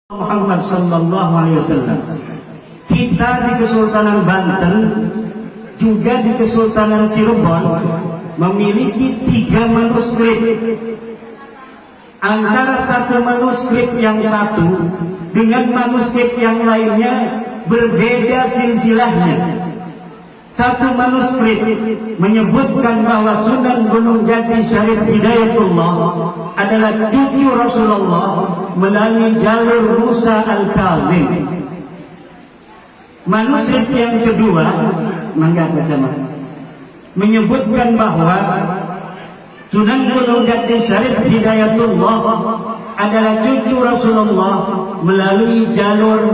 Muhammad sallallahu alaihi wasallam. Kita di Kesultanan Banten juga di Kesultanan Cirebon memiliki 3 manuskrip. Antara satu manuskrip yang satu dengan manuskrip yang lainnya berbeda silsilahnya. Satu manuskrip menyebutkan bahwa Sunan Gunung Jati Syarif Hidayatullah adalah cucu Rasulullah melalui jalur Musa Al-Kazim. Manuskrip yang kedua, mangga baca menyebutkan bahwa Sunan Gunung Jati Syarif Hidayatullah adalah cucu Rasulullah melalui jalur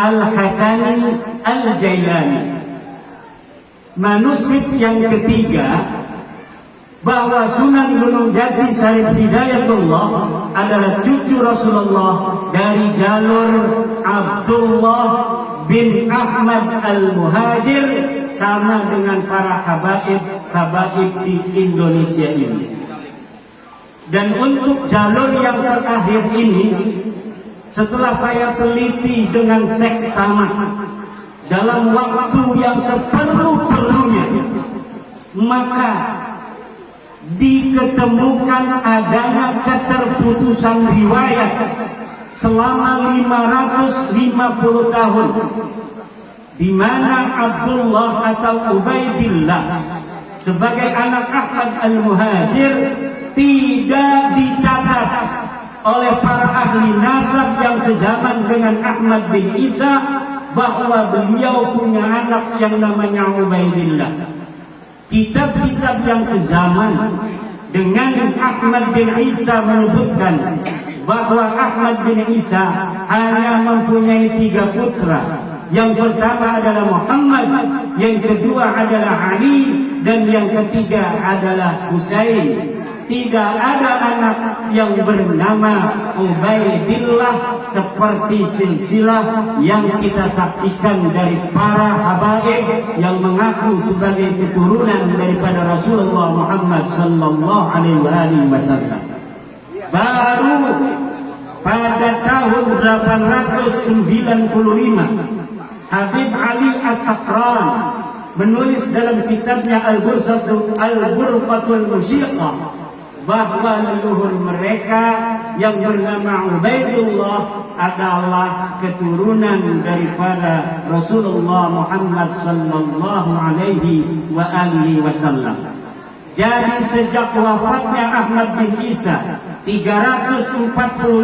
Al-Hasani Al-Jailani. Manuskrip yang ketiga bahwa Sunan Gunung Jati Syarif Hidayatullah adalah cucu Rasulullah dari jalur Abdullah bin Ahmad Al-Muhajir, sama dengan para habaib di Indonesia ini. Dan untuk jalur yang terakhir ini, setelah saya teliti dengan seksama dalam waktu yang seperlu-perlunya, maka diketemukan adanya keterputusan riwayat selama 550 tahun, di mana Abdullah atau Ubaidillah sebagai anak Ahmad Al-Muhajir tidak dicatat oleh para ahli nasab yang sezaman dengan Ahmad bin Isa bahwa beliau punya anak yang namanya Ubaidillah. Kitab-kitab yang sezaman dengan Ahmad bin Isa menyebutkan bahwa Ahmad bin Isa hanya mempunyai 3 putra. Yang pertama adalah Muhammad, yang kedua adalah Ali, dan yang ketiga adalah Husain. Tidak ada anak yang bernama Ubaidillah seperti silsilah yang kita saksikan dari para habaib yang mengaku sebagai keturunan daripada Rasulullah Muhammad sallallahu alaihi wasallam. Baru pada tahun 895 Habib Ali As-Sakran menulis dalam kitabnya Al-Burqatul Musyiqah bahwa leluhur mereka yang bernama Ubaidullah adalah keturunan daripada Rasulullah Muhammad sallallahu alaihi wasallam. Jadi sejak wafatnya Ahmad bin Isa 345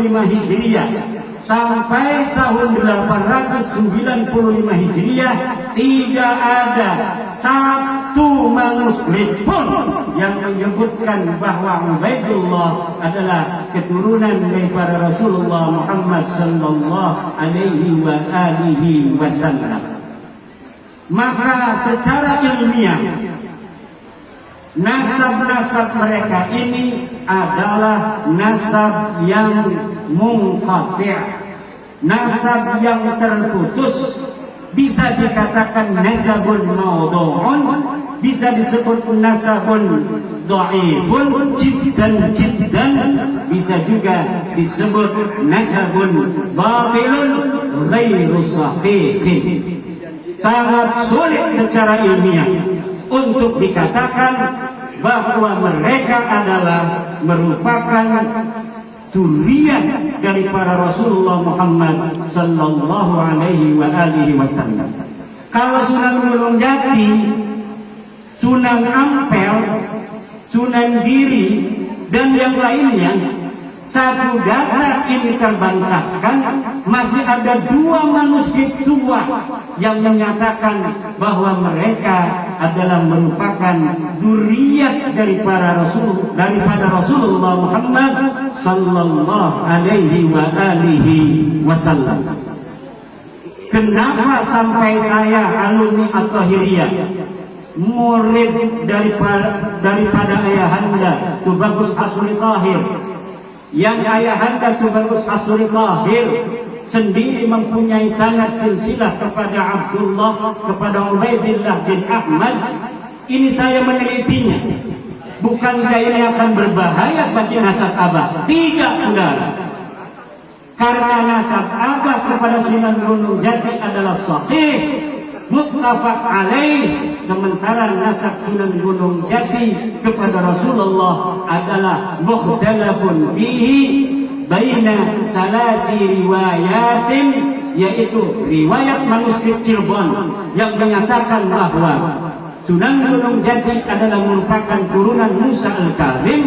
Hijriah sampai tahun 895 Hijriah tidak ada satu manuskrip pun yang menyebutkan bahwa Ubaidullah adalah keturunan daripada Rasulullah Muhammad sallallahu alaihi wasallam. Maka secara ilmiah nasab-nasab mereka ini adalah nasab yang munqati', nasab yang terputus. Bisa dikatakan nasabun maudhu'un, bisa disebut nasabun dhaifun jiddan, bisa juga disebut nasabun batilun ghairu sahih. Sangat sulit secara ilmiah untuk dikatakan bahwa mereka adalah merupakan dzurriyyah dari para Rasulullah Muhammad sallallahu alaihi wasallam. Kalau Sunan Gunung Jati, Sunan Ampel, Sunan Giri, dan yang lainnya, satu data ini terbantahkan, masih ada 2 manuskrip tua yang menyatakan bahwa mereka adalah merupakan dzurriyyah daripada Rasulullah Muhammad sallallahu alaihi wasallam. Kenapa sampai saya alumni At-Tahiriyah, murid daripada ayahanda Tubagus Asri Tahir, yang ayahanda Tubagus Asri Tahir sendiri mempunyai sanad silsilah kepada Abdullah, kepada Ubaidillah bin Ahmad. Ini saya menelitinya. Bukankah ini akan berbahaya bagi nasab abah? Tidak, saudara. karena nasab Abah kepada Sunan Gunung Jati adalah sahih muttafaq alaih, sementara nasab Sunan Gunung Jati kepada Rasulullah adalah mukhtalafun fihi baina salasi riwayatin, yaitu riwayat manuskrip Cirebon yang menyatakan bahwa Sunan Gunung Jati adalah merupakan turunan Musa Al-Karim.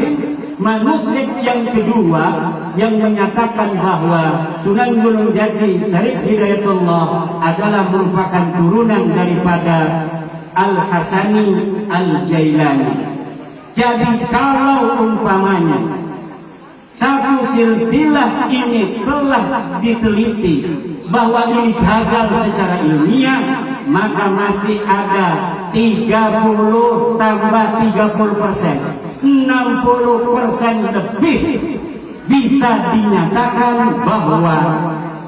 Manuskrip yang kedua yang menyatakan bahwa Sunan Gunung Jati Syarif Hidayatullah adalah merupakan turunan daripada Al-Hasani Al-Jailani. Jadi kalau umpamanya satu silsilah ini telah diteliti bahwa ini gagal secara ilmiah, maka masih ada 30 tambah 30%, 60% lebih bisa dinyatakan bahwa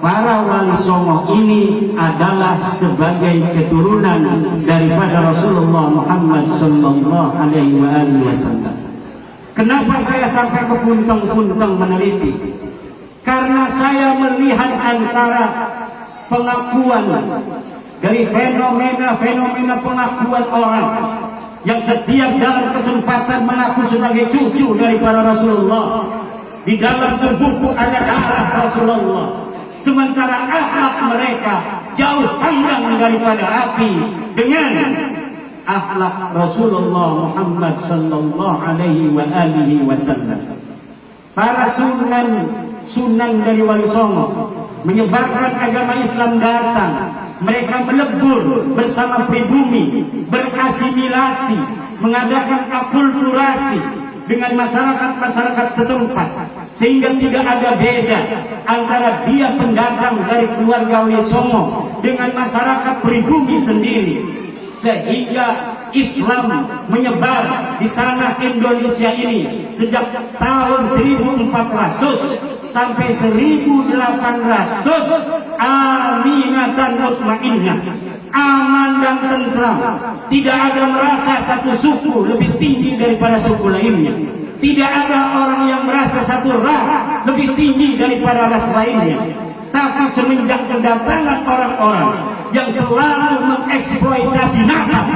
para wali songo ini adalah sebagai keturunan daripada Rasulullah Muhammad sallallahu alaihi wasallam. Kenapa saya sampai ke puntang-puntang meneliti? Karena saya melihat antara pengakuan dari fenomena pengakuan orang yang setiap dalam kesempatan mengaku sebagai cucu dari para Rasulullah. Di dalam tubuhku ada darah Rasulullah, sementara akhlak mereka jauh panggang daripada api dengan akhlak Rasulullah Muhammad sallallahu alaihi wasallam. Para sunan dari Wali Songo menyebarkan agama Islam datang. Mereka melebur bersama pribumi, berasimilasi, mengadakan akulturasi dengan masyarakat-masyarakat setempat, sehingga tidak ada beda antara dia pendatang dari keluarga Wali Songo dengan masyarakat pribumi sendiri, sehingga Islam menyebar di tanah Indonesia ini sejak tahun 1400 sampai 1800, aminatan mutmainnah, aman dan tentram. Tidak ada merasa satu suku lebih tinggi daripada suku lainnya. Tidak ada orang yang merasa satu ras lebih tinggi daripada ras lainnya. Tapi semenjak kedatangan orang-orang yang selalu mengeksploitasi nasab,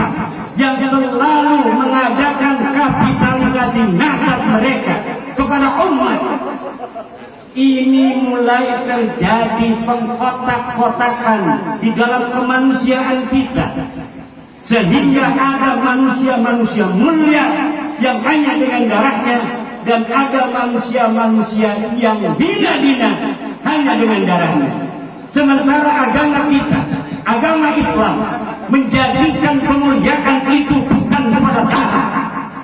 yang selalu mengadakan kapitalisasi nasab mereka kepada umat, ini mulai terjadi pengkotak-kotakan di dalam kemanusiaan kita, sehingga ada manusia-manusia mulia yang hanya dengan darahnya, dan ada manusia-manusia yang hina-hina hanya dengan darahnya. Sementara agama kita, agama Islam, menjadikan kemuliaan itu bukan pada darah.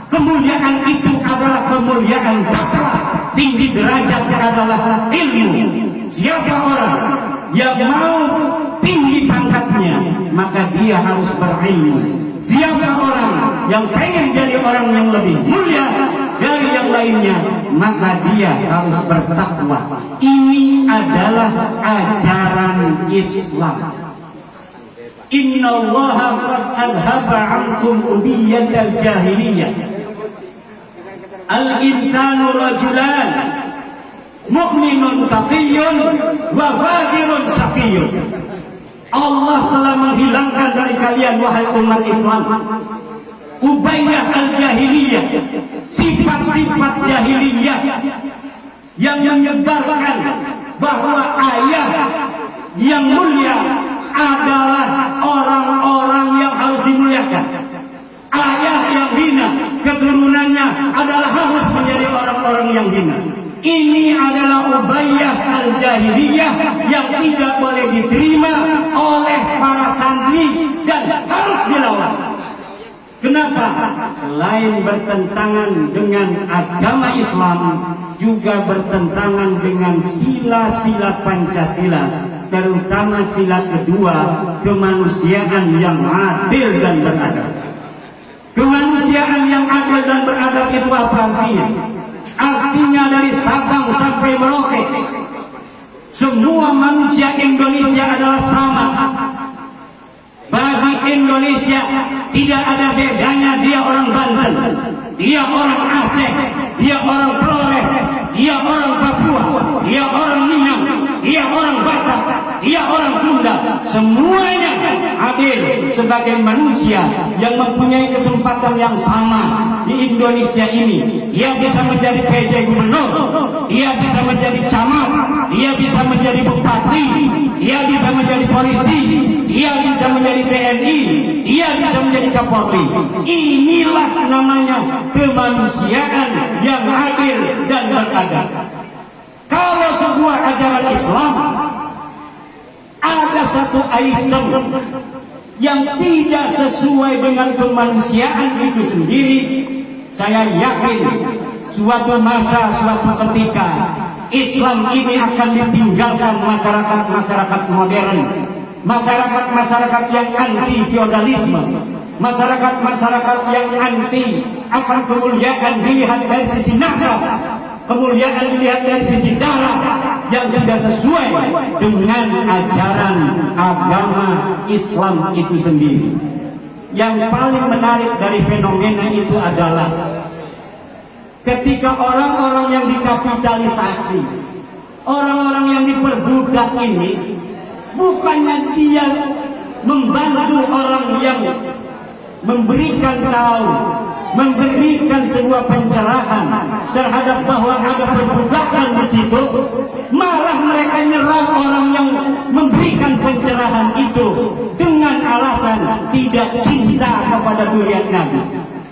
Kemuliaan itu adalah kemuliaan takwa. Tinggi derajat adalah ilmu. Siapa orang yang mau tinggi pangkatnya, maka dia harus berilmu. Siapa orang yang pengen jadi orang yang lebih mulia dari yang lainnya, maka dia harus bertakwa. Ini adalah ajaran Islam. Innallaha qad adhaba ankum ubiyatal jahiliyah. Al-insanu rajulan mu'minun taqiyun wa fajirun saqiyun. Allah telah menghilangkan dari kalian, wahai umat Islam, ubayyah al-jahiliyah, sifat-sifat jahiliyah yang menyebarkan bahwa ayah yang mulia adalah orang-orang yang harus dimuliakan. Ayah yang hina, keturunannya adalah harus menjadi orang-orang yang hina. Ini adalah ubayyah al-jahiliyah yang tidak boleh diterima oleh para santri dan harus dilawan. Kenapa? Selain bertentangan dengan agama Islam, juga bertentangan dengan sila-sila Pancasila, terutama sila kedua, kemanusiaan yang adil dan beradab. Kemanusiaan yang adil dan beradab itu apa artinya? Artinya dari Sabang sampai Merauke, semua manusia Indonesia adalah sama. Bagi Indonesia tidak ada bedanya dia orang Banten, dia orang Aceh, dia orang Flores, dia orang Papua, dia orang Minang, dia orang Batak, dia orang Sunda, semuanya adil sebagai manusia yang mempunyai kesempatan yang sama di Indonesia ini. Ia bisa menjadi PJ gubernur, ia bisa menjadi camat, ia bisa menjadi bupati, ia bisa menjadi polisi, ia bisa menjadi TNI, ia bisa menjadi Kapolri. Inilah namanya kemanusiaan yang adil dan beradab. Kalau sebuah ajaran Islam ada satu item yang tidak sesuai dengan kemanusiaan itu sendiri, saya yakin suatu masa, suatu ketika Islam ini akan ditinggalkan masyarakat-masyarakat modern, masyarakat-masyarakat yang anti feodalisme, masyarakat-masyarakat yang anti akan kemuliaan dilihat dari sisi nasab, kemuliaan dilihat dari sisi darah yang tidak sesuai dengan ajaran agama Islam itu sendiri. Yang paling menarik dari fenomena itu adalah ketika orang-orang yang dikapitalisasi, orang-orang yang diperbudak ini, bukannya dia membantu orang yang memberikan tahu, memberikan sebuah pencerahan terhadap bahwa ada perbudakan di situ, malah mereka nyerang orang yang memberikan pencerahan itu dengan alasan tidak cinta kepada zuriat Nabi.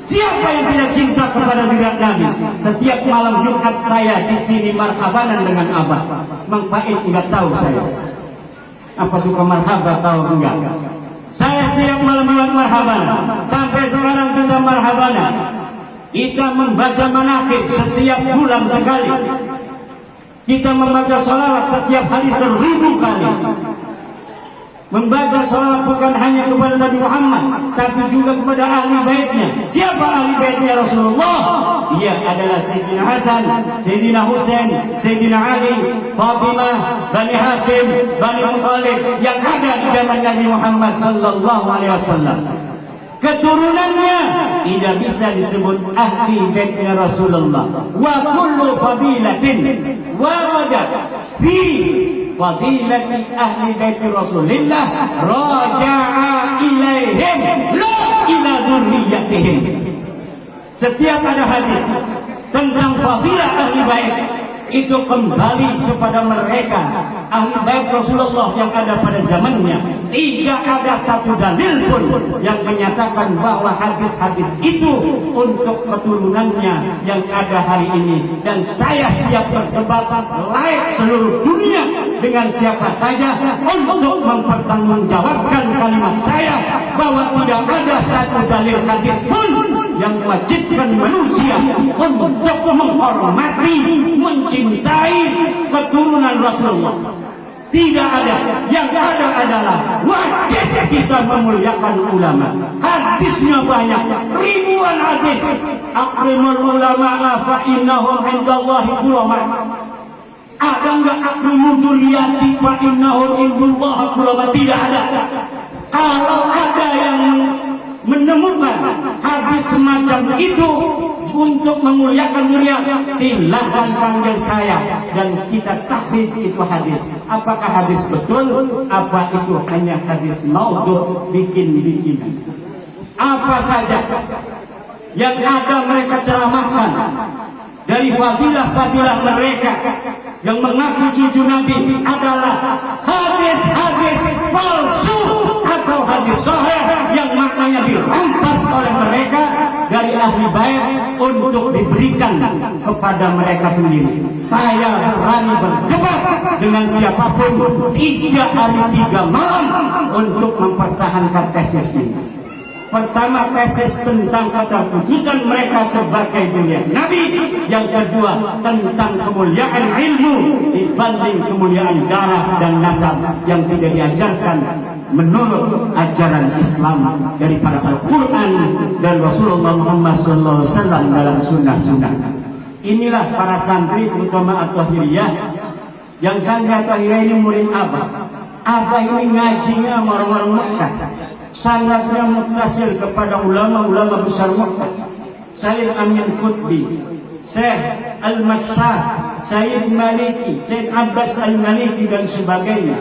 Siapa yang tidak cinta kepada zuriat Nabi? Setiap malam Jumat saya di sini marhabanan dengan Abah. Mang Pait enggak tahu saya. Apa suka marhaba tahu enggak? Saya setiap malam Jumat marhabanan. Sampai sekarang kita marhabanan. Kita membaca manaqib setiap bulan sekali. Kita membaca salawat setiap hari 1000 kali. Membaca salawat bukan hanya kepada Nabi Muhammad, tapi juga kepada ahli baitnya. Siapa ahli baitnya Rasulullah? Dia adalah Sayyidina Hasan, Sayyidina Husain, Sayyidina Ali, Fatimah, Bani Hashim, Bani Muthalib yang ada di zaman Nabi Muhammad sallallahu alaihi wasallam. Keturunannya tidak bisa disebut ahli baitnya Rasulullah. Wa kullu fadilatin waradat fi fadilati ahli bait Rasulillah raja'a ilaihim la ila dzurriyyatihim. Setiap ada hadis tentang fadilah ahli bait itu kembali kepada mereka, ahli bait Rasulullah yang ada pada zamannya. Tidak ada satu dalil pun yang menyatakan bahwa hadis-hadis itu untuk keturunannya yang ada hari ini. Dan saya siap berdebat layak seluruh dunia dengan siapa saja untuk mempertanggungjawabkan kalimat saya bahwa tidak ada satu dalil hadis pun yang mewajibkan manusia untuk menghormati, mencintai keturunan Rasulullah. Tidak ada. Yang ada adalah wajib kita memuliakan ulama. Hadisnya banyak, ribuan hadis. Akrimul ulama fa innahum indallahi ulama. Ada enggak akrimul dzurriyyati fa innahum indallahi ulama? Tidak ada. Kalau ada yang menemukan hadis semacam itu untuk memuliakan zuriat, silahkan panggil saya dan kita tahrif itu hadis. Apakah hadis betul? Apa itu hanya hadis maudhu, bikin-bikinan? Apa saja yang ada mereka ceramahkan dari fadilah-fadilah mereka yang mengaku cucu Nabi adalah hadis-hadis palsu atau hadis sahih yang maknanya dirampas oleh mereka dari ahli bait untuk diberikan kepada mereka sendiri. Saya berani berdebat dengan siapapun 3 hari 3 malam untuk mempertahankan tesis ini. Pertama, tesis tentang keterputusan mereka sebagai dunia Nabi. Yang kedua, tentang kemuliaan ilmu dibanding kemuliaan darah dan nasab yang tidak diajarkan menurut ajaran Islam daripada Al-Quran dan Rasulullah Muhammad SAW dalam sunnah-sunnah. Inilah para santri terutama At-Tahiriyah yang santri At-Tahiriyah ini murid Abah. Abah ini ngajinya orang-orang Mekah, sangatnya mutasil kepada ulama-ulama besar Mekah. Sayyid Amin Qutbi, Syekh Al-Masyar, Syed Maliki, Syed Abbas Al-Maliki dan sebagainya,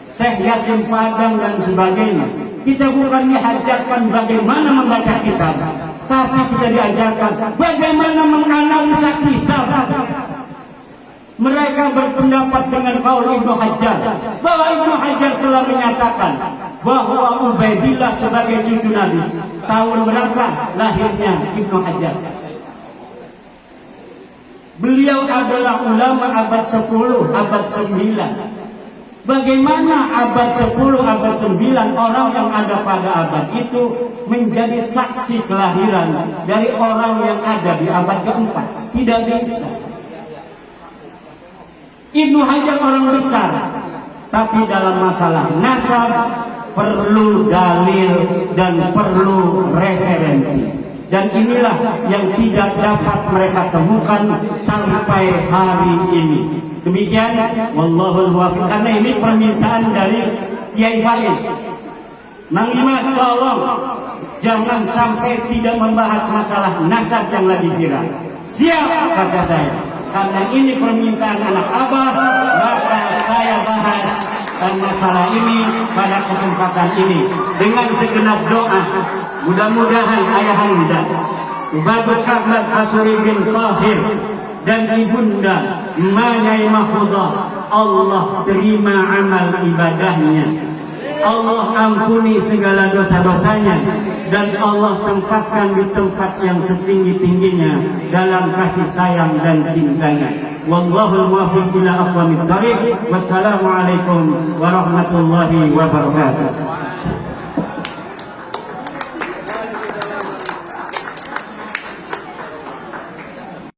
Syekh Yasin Padang dan sebagainya. Kita bukan diajarkan bagaimana membaca kitab, tapi kita diajarkan bagaimana menganalisa kitab. Mereka berpendapat dengan kaul Ibnu Hajar, bahwa Ibnu Hajar telah menyatakan bahwa Ubaidillah sebagai cucu Nabi. Tahun berapa lahirnya Ibnu Hajar? Beliau adalah ulama abad 10, abad 9. Bagaimana abad 10, abad 9 orang yang ada pada abad itu menjadi saksi kelahiran dari orang yang ada di abad keempat? Tidak bisa. Ibnu Hajar orang besar, tapi dalam masalah nasab perlu dalil dan perlu referensi. Dan inilah yang tidak dapat mereka temukan sampai hari ini. Demikian, wallahul muwaffiq. Karena ini permintaan dari Kiai Faiz. Mang Imad, tolong jangan sampai tidak membahas masalah nasab yang lagi viral. Siap, kata saya. Karena ini permintaan anak abah, maka saya bahas masalah ini pada kesempatan ini dengan segenap doa. Mudah-mudahan ayahanda Bagus Ahmad Asuri bin Tahir dan ibunda Manyai Mahfudah, Allah terima amal ibadahnya, Allah ampuni segala dosa-dosanya, dan Allah tempatkan di tempat yang setinggi-tingginya dalam kasih sayang dan cintanya. Wallahul muwaffiq ila aqwamit thariq. Wassalamualaikum warahmatullahi wabarakatuh.